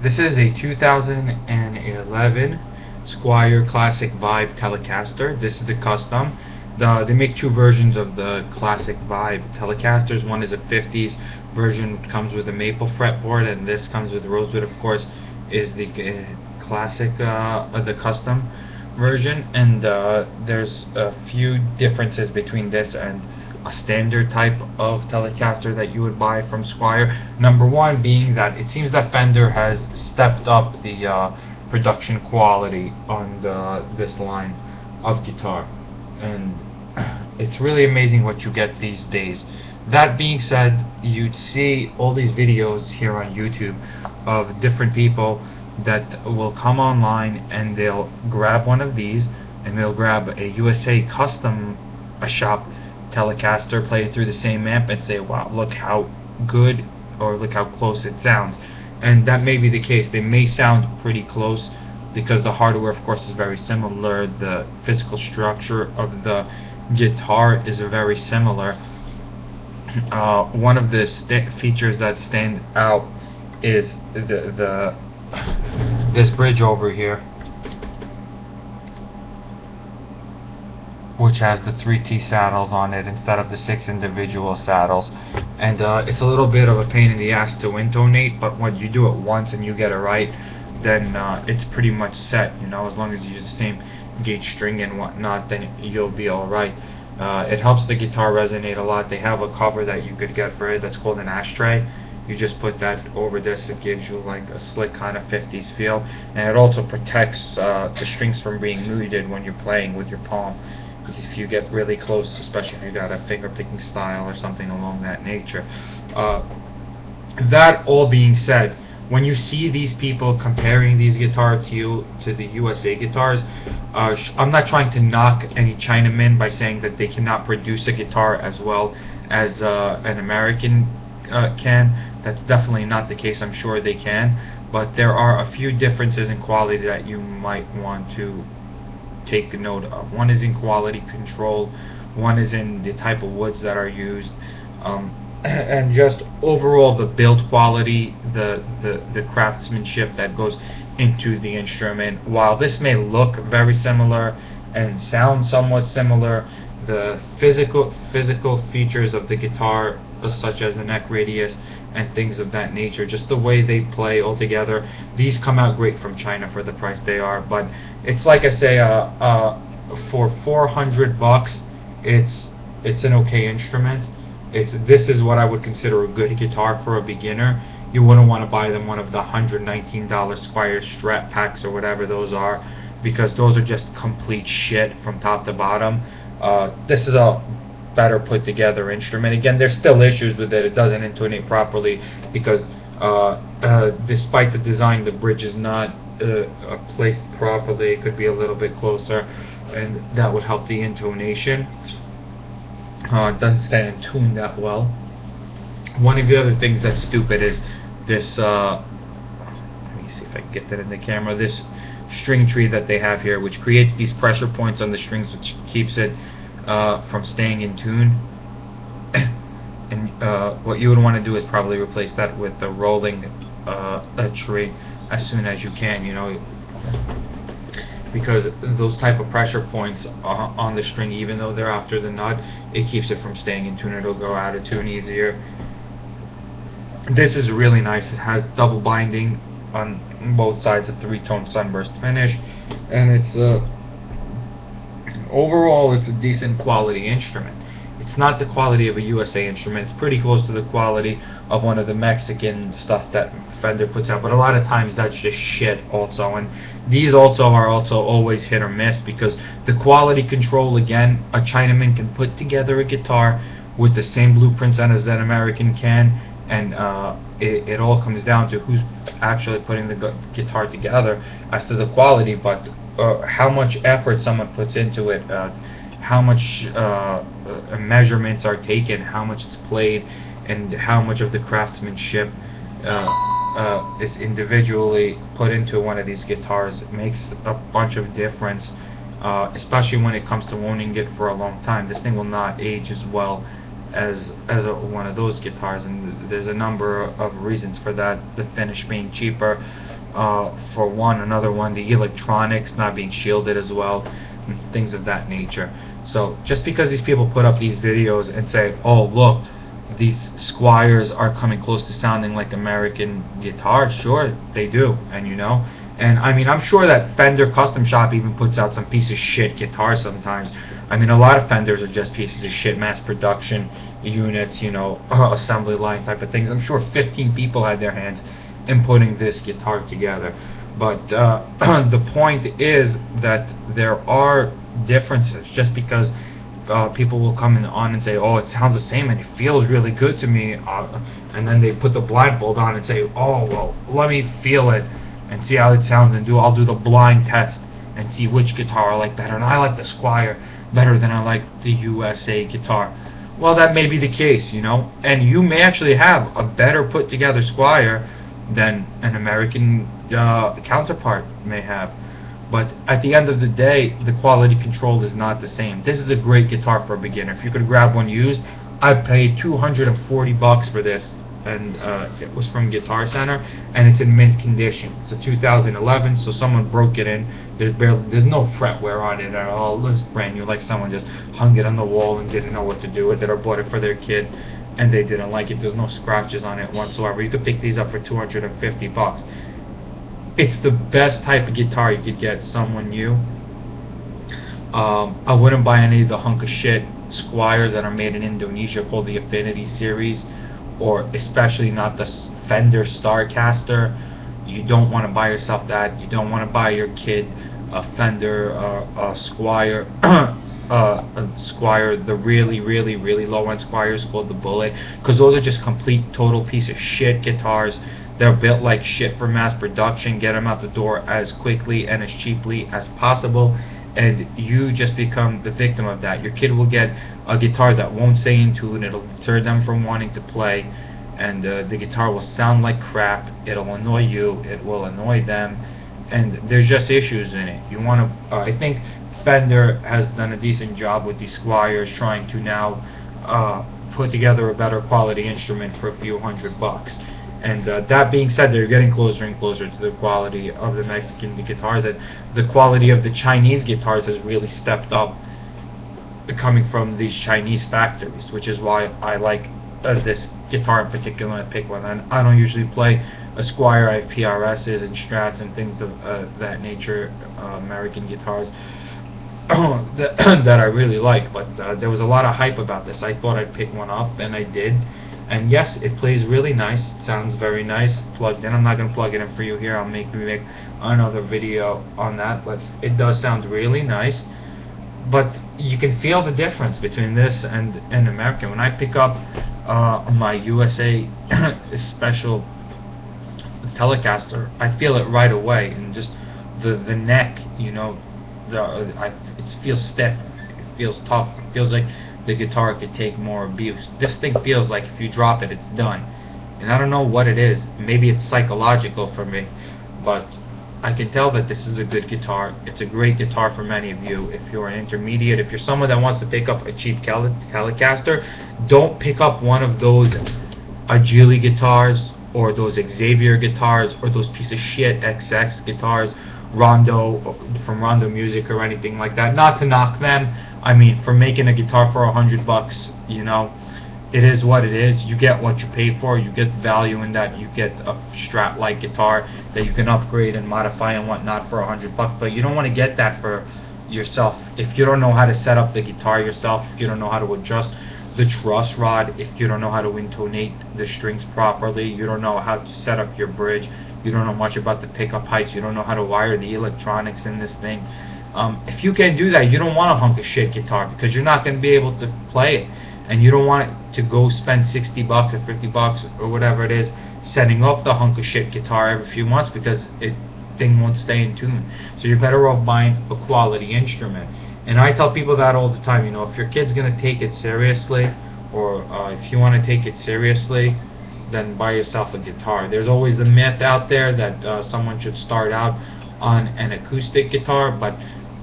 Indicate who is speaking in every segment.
Speaker 1: This is a 2011 Squier Classic Vibe Telecaster. This is the custom. They make two versions of the Classic Vibe Telecasters. One is a 50s version, which comes with a maple fretboard, and this comes with rosewood, of course, is the classic, the custom version. And there's a few differences between this and a standard type of Telecaster that you would buy from Squier. Number one being that it seems that Fender has stepped up the production quality on this line of guitar, and it's really amazing what you get these days. That being said, you'd see all these videos here on YouTube of different people that will come online and they'll grab one of these and they'll grab a USA custom shop Telecaster, play it through the same amp, and say, wow, look how good, or look how close it sounds. And that may be the case. They may sound pretty close because the hardware, of course, is very similar. The physical structure of the guitar is very similar. One of the features that stand out is this bridge over here, which has the 3T saddles on it instead of the 6 individual saddles. And it's a little bit of a pain in the ass to intonate, but when you do it once and you get it right, then it's pretty much set. You know, as long as you use the same gauge string and whatnot, then you'll be alright. It helps the guitar resonate a lot. They have a cover that you could get for it that's called an ashtray. You just put that over this, it gives you like a slick kind of 50s feel, and it also protects the strings from being muted when you're playing with your palm. If you get really close, especially if you got a finger picking style or something along that nature. That all being said, when you see these people comparing these guitars to the USA guitars, I'm not trying to knock any Chinamen by saying that they cannot produce a guitar as well as an American can. That's definitely not the case. I'm sure they can, but there are a few differences in quality that you might want to take note of. One is in quality control, one is in the type of woods that are used, and just overall the build quality, the craftsmanship that goes into the instrument. While this may look very similar and sound somewhat similar, the physical features of the guitar, such as the neck radius and things of that nature, just the way they play altogether, these come out great from China for the price they are. But it's like I say, for $400, it's an okay instrument. This is what I would consider a good guitar for a beginner. You wouldn't want to buy them one of the $119 Squier Strat packs or whatever those are, because those are just complete shit from top to bottom. This is a better put together instrument. Again, there's still issues with it. It doesn't intonate properly because despite the design, the bridge is not placed properly. It could be a little bit closer, and that would help the intonation. It doesn't stay in tune that well. One of the other things that's stupid is this, let me see if I can get that in the camera, this string tree that they have here, which creates these pressure points on the strings, which keeps it from staying in tune. And what you would want to do is probably replace that with a rolling tree as soon as you can, you know, because those type of pressure points on the string, even though they're after the nut, it keeps it from staying in tune. It'll go out of tune easier. This is really nice. It has double binding on both sides, a 3-tone sunburst finish, and it's overall it's a decent quality instrument. It's not the quality of a USA instrument. It's pretty close to the quality of one of the Mexican stuff that Fender puts out, but a lot of times that's just shit also. And these also are always hit or miss, because the quality control, again, a Chinaman can put together a guitar with the same blueprints as an American can, and it all comes down to who's actually putting the guitar together as to the quality. But how much effort someone puts into it, how much measurements are taken, how much it's played, and how much of the craftsmanship is individually put into one of these guitars. It makes a bunch of difference, especially when it comes to owning it for a long time. This thing will not age as well one of those guitars, and there's a number of reasons for that. The finish being cheaper, for one. Another one, the electronics not being shielded as well, and things of that nature. So just because these people put up these videos and say, oh look, these Squiers are coming close to sounding like American guitars, sure they do, and and I mean, I'm sure that Fender Custom Shop even puts out some piece of shit guitars sometimes. I mean, a lot of Fenders are just pieces of shit, mass production units, assembly line type of things. I'm sure 15 people had their hands in putting this guitar together. But the point is that there are differences. Just because people will come on and say, oh, it sounds the same and it feels really good to me, and then they put the blindfold on and say, oh, well, let me feel it and see how it sounds, and I'll do the blind test and see which guitar I like better, and I like the Squier better than I like the USA guitar. Well, that may be the case, and you may actually have a better put together Squier than an American counterpart may have. But at the end of the day, the quality control is not the same. This is a great guitar for a beginner. If you could grab one used, I paid $240 for this, and it was from Guitar Center, and it's in mint condition. It's a 2011, so someone broke it in. There's no fret wear on it at all. It looks brand new, like someone just hung it on the wall and didn't know what to do with it, or bought it for their kid and they didn't like it. There's no scratches on it whatsoever. You could pick these up for $250. It's the best type of guitar you could get someone new. I wouldn't buy any of the hunk of shit Squiers that are made in Indonesia called the Affinity series, or especially not the Fender Starcaster. You don't want to buy yourself that. You don't want to buy your kid a Fender Squier, Squier, the really low end Squiers called the Bullet, because those are just complete total piece of shit guitars. They're built like shit for mass production. Get them out the door as quickly and as cheaply as possible, and you just become the victim of that. Your kid will get a guitar that won't stay in tune. It'll deter them from wanting to play, and the guitar will sound like crap. It'll annoy you. It will annoy them, and there's just issues in it. You want to? I think Fender has done a decent job with these Squiers, trying to now put together a better quality instrument for a few $100. And that being said, they're getting closer and closer to the quality of the Mexican guitars, and the quality of the Chinese guitars has really stepped up, coming from these Chinese factories, which is why I like this guitar in particular. I pick one, and I don't usually play a Squier. I have PRSs and Strats and things of that nature, American guitars that I really like. But there was a lot of hype about this. I thought I'd pick one up, and I did. And yes, it plays really nice. It sounds very nice plugged in. I'm not going to plug it in for you here. I'll make another video on that. But it does sound really nice. But you can feel the difference between this and an American. When I pick up my USA special Telecaster, I feel it right away. And just the neck, it feels stiff. It feels tough. It feels like the guitar could take more abuse. This thing feels like if you drop it, it's done. And I don't know what it is. Maybe it's psychological for me, but I can tell that this is a good guitar. It's a great guitar for many of you. If you're an intermediate, if you're someone that wants to pick up a cheap Telecaster, don't pick up one of those Agili guitars, or those Xavier guitars, or those piece of shit XX guitars, Rondo, from Rondo Music or anything like that. Not to knock them. I mean, for making a guitar for $100, it is what it is. You get what you pay for. You get value in that. You get a Strat-like guitar that you can upgrade and modify and whatnot for $100. But you don't want to get that for yourself if you don't know how to set up the guitar yourself. If you don't know how to adjust the truss rod, if you don't know how to intonate the strings properly, you don't know how to set up your bridge, you don't know much about the pickup heights, you don't know how to wire the electronics in this thing. If you can't do that, you don't want a hunk of shit guitar, because you're not going to be able to play it, and you don't want to go spend $60 or $50 or whatever it is setting up the hunk of shit guitar every few months, because thing won't stay in tune. So you're better off buying a quality instrument. And I tell people that all the time. If your kid's going to take it seriously, or if you want to take it seriously, then buy yourself a guitar. There's always the myth out there that someone should start out on an acoustic guitar, but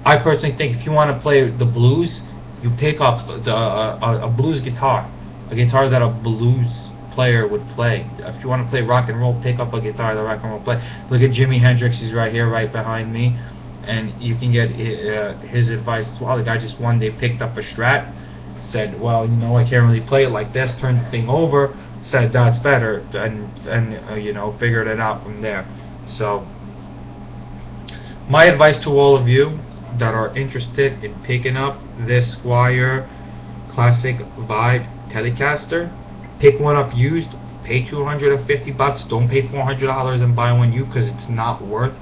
Speaker 1: I personally think if you want to play the blues, you pick up a blues guitar. a guitar that a blues player would play. If you want to play rock and roll, pick up a guitar that rock and roll play. Look at Jimi Hendrix, he's right here, right behind me, and you can get his advice as well. The guy just one day picked up a Strat, said, well, you know, I can't really play it like this, turned the thing over, said that's better, and you know, figured it out from there. So my advice to all of you that are interested in picking up this Squier Classic Vibe Telecaster, pick one up used, pay $250. Don't pay $400 and buy one new, because it's not worth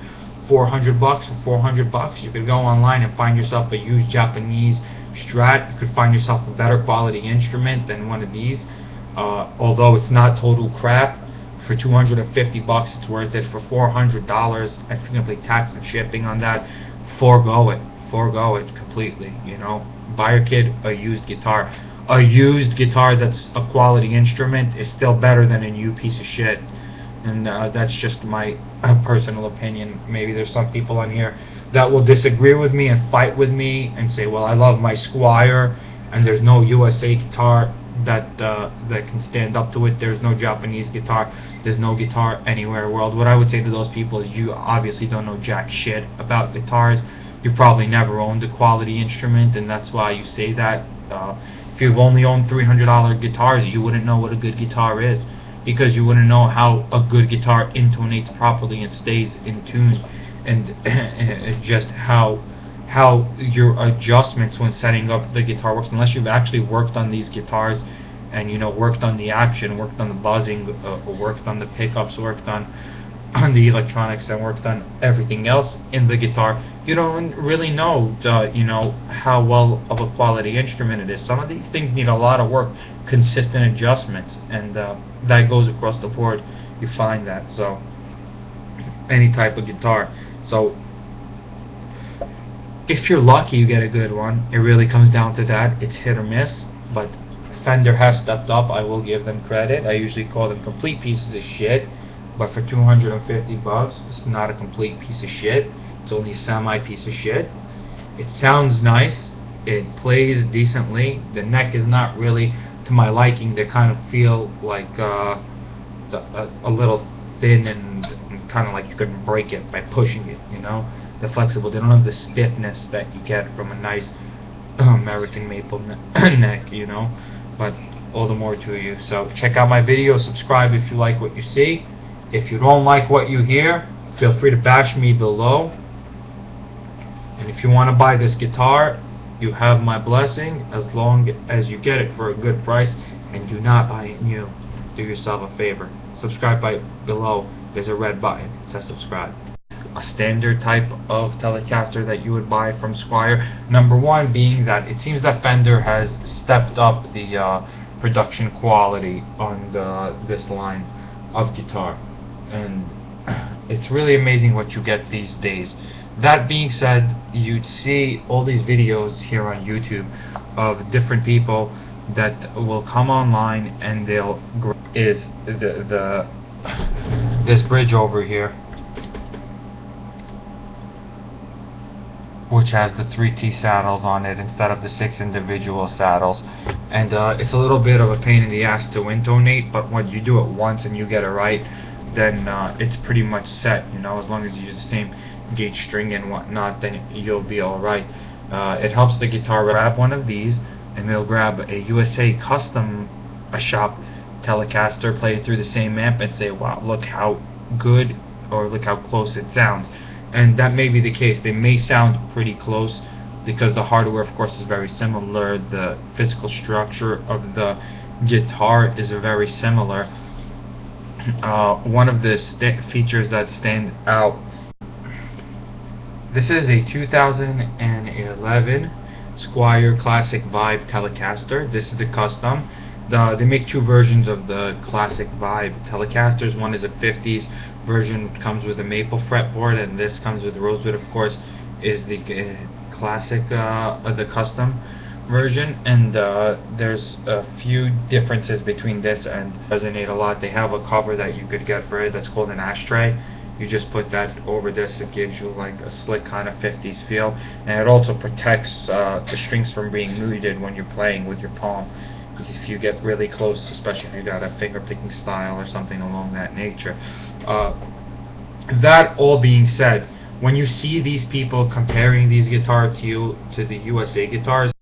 Speaker 1: $400 or $400. You could go online and find yourself a used Japanese Strat. You could find yourself a better quality instrument than one of these. Although it's not total crap, for $250 it's worth it. For $400, if you're gonna pay tax and shipping on that, forego it completely. You know, buy your kid a used guitar. A used guitar that's a quality instrument is still better than a new piece of shit. And that's just my personal opinion. Maybe there's some people on here that will disagree with me and fight with me and say, well, I love my Squier and there's no USA guitar that can stand up to it. There's no Japanese guitar. There's no guitar anywhere in the world. What I would say to those people is, you obviously don't know jack shit about guitars. You probably never owned a quality instrument, and that's why you say that. If you've only owned $300 guitars, you wouldn't know what a good guitar is, because you wouldn't know how a good guitar intonates properly and stays in tune, and just how your adjustments when setting up the guitar works, unless you've actually worked on these guitars and, you know, worked on the action, worked on the buzzing, worked on the pickups, worked on the electronics, and worked on everything else in the guitar. You don't really know, you know, how well of a quality instrument it is. Some of these things need a lot of work, consistent adjustments, and that goes across the board. You find that. So any type of guitar. So if you're lucky, you get a good one. It really comes down to that. It's hit or miss, but Fender has stepped up. I will give them credit. I usually call them complete pieces of shit, but for $250, it's not a complete piece of shit. It's only a semi piece of shit. It sounds nice. It plays decently. The neck is not really to my liking. They kind of feel like a little thin and kind of like you couldn't break it by pushing it, you know. They're flexible. They don't have the stiffness that you get from a nice American maple neck, you know. But all the more to you. So check out my video. Subscribe if you like what you see. If you don't like what you hear, feel free to bash me below. And if you want to buy this guitar, you have my blessing, as long as you get it for a good price and do not buy it new. Do yourself a favor. Subscribe below. There's a red button. It says subscribe. A standard type of Telecaster that you would buy from Squier. Number one being that it seems that Fender has stepped up the production quality on this line of guitar, and it's really amazing what you get these days. That being said, you'd see all these videos here on YouTube of different people that will come online and they'll this bridge over here, which has the 3T saddles on it instead of the 6 individual saddles, and it's a little bit of a pain in the ass to intonate, but when you do it once and you get it right, then it's pretty much set, you know. As long as you use the same gauge string and whatnot, then you'll be alright. It helps the guitar grab one of these, and they'll grab a USA custom shop Telecaster, play it through the same amp, and say, wow, look how good, or look how close it sounds. And that may be the case. They may sound pretty close because the hardware, of course, is very similar. The physical structure of the guitar is very similar. One of the features that stands out, this is a 2011 Squier Classic Vibe Telecaster. This is the custom. They make two versions of the Classic Vibe Telecasters. One is a 50s version, comes with a maple fretboard, and this comes with rosewood, of course, is the classic, the custom version. And there's a few differences between this and Resonate a lot. They have a cover that you could get for it that's called an ashtray. You just put that over this. It gives you like a slick kind of 50s feel, and it also protects the strings from being muted when you're playing with your palm. if you get really close, especially if you got a finger picking style or something along that nature. That all being said, when you see these people comparing these guitars to the USA guitars,